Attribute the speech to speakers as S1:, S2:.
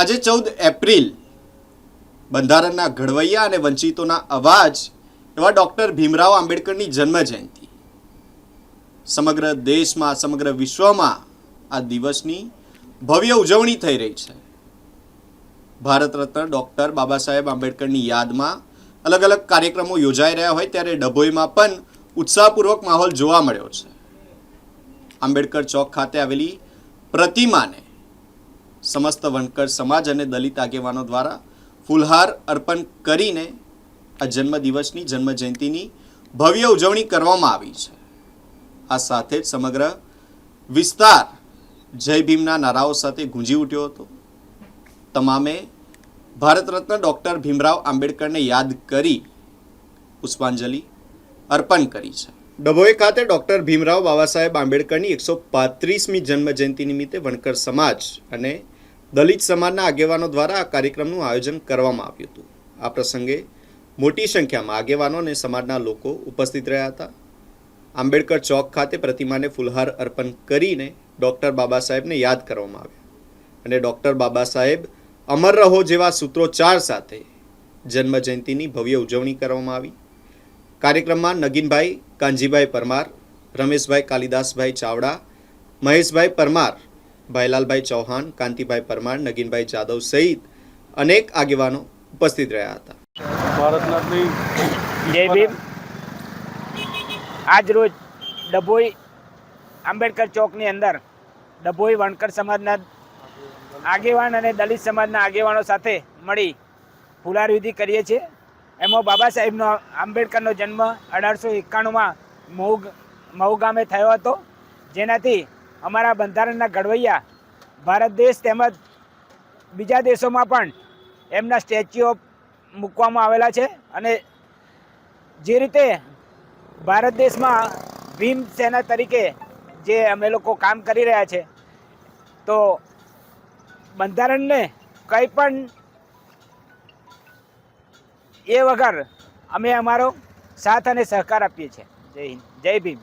S1: આજે 14 એપ્રિલ બંધારણના ઘડવૈયા અને વંચિતોના અવાજ એવા ડૉક્ટર ભીમરાવ આંબેડકરની જન્મજયંતિ સમગ્ર દેશમાં સમગ્ર વિશ્વમાં આ દિવસની ભવ્ય ઉજવણી થઈ રહી છે. ભારત રત્ન ડૉક્ટર બાબા સાહેબ આંબેડકરની યાદમાં અલગ અલગ કાર્યક્રમો યોજાઈ રહ્યા હોય ત્યારે ડભોઈમાં પણ ઉત્સાહપૂર્વક માહોલ જોવા મળ્યો છે. આંબેડકર ચોક ખાતે આવેલી પ્રતિમાને સમસ્ત વણકર સમાજ અને દલિત આગેવાનો દ્વારા ફૂલહાર અર્પણ કરીને આ જન્મદિવસની જન્મજયંતિની ભવ્ય ઉજવણી કરવામાં આવી છે. આ સાથે જ સમગ્ર વિસ્તાર જય ભીમના નારાઓ સાથે ગુંજી ઉઠ્યો હતો. તમામે ભારત રત્ન ડૉક્ટર ભીમરાવ આંબેડકરને યાદ કરી પુષ્પાંજલિ અર્પણ કરી છે. ડભોઈ ખાતે ડૉક્ટર ભીમરાવ બાબા સાહેબ આંબેડકરની 135મી જન્મજયંતિ નિમિત્તે વણકર સમાજ અને દલિત સમાજના આગેવાનો દ્વારા આ કાર્યક્રમનું આયોજન કરવામાં આવ્યું હતું. આ પ્રસંગે મોટી સંખ્યામાં આગેવાનો અને સમાજના લોકો ઉપસ્થિત રહ્યા હતા. આંબેડકર ચોક ખાતે પ્રતિમાને ફૂલહાર અર્પણ કરીને ડૉક્ટર બાબા સાહેબને યાદ કરવામાં આવ્યા અને ડૉક્ટર બાબા સાહેબ અમર રહો જેવા સૂત્રોચ્ચાર સાથે જન્મજયંતિની ભવ્ય ઉજવણી કરવામાં આવી. કાર્યક્રમમાં નગીનભાઈ કાનજીભાઈ પરમાર, રમેશભાઈ કાલિદાસભાઈ ચાવડા, મહેશભાઈ પરમાર, ભાઈલાલભાઈ ચૌહાણ, કાંતિભાઈ પરમાર, નગીનભાઈ જાદવ સહિત અનેક આગેવાનો ઉપસ્થિત રહ્યા હતા.
S2: જય ભીમ. આજ રોજ ડભોઈ આંબેડકર ચોકની અંદર ડભોઈ વણકર સમાજના આગેવાન અને દલિત સમાજના આગેવાનો સાથે મળી ફુલાર વિધિ કરીએ છીએ. એમાં બાબા સાહેબનો આંબેડકરનો જન્મ 1891માં મહુ ગામે થયો હતો, જેનાથી અમારા બંધારણના ઘડવૈયા ભારત દેશ તેમજ બીજા દેશોમાં પણ એમના સ્ટેચ્યુઓ મૂકવામાં આવેલા છે. અને જે રીતે ભારત દેશમાં ભીમ સેના તરીકે જે અમે લોકો કામ કરી રહ્યા છે, તો બંધારણને કંઈ પણ એ વગર અમે અમારો સાથ અને સહકાર આપીએ છીએ. જય હિન્દ, જય ભીમ.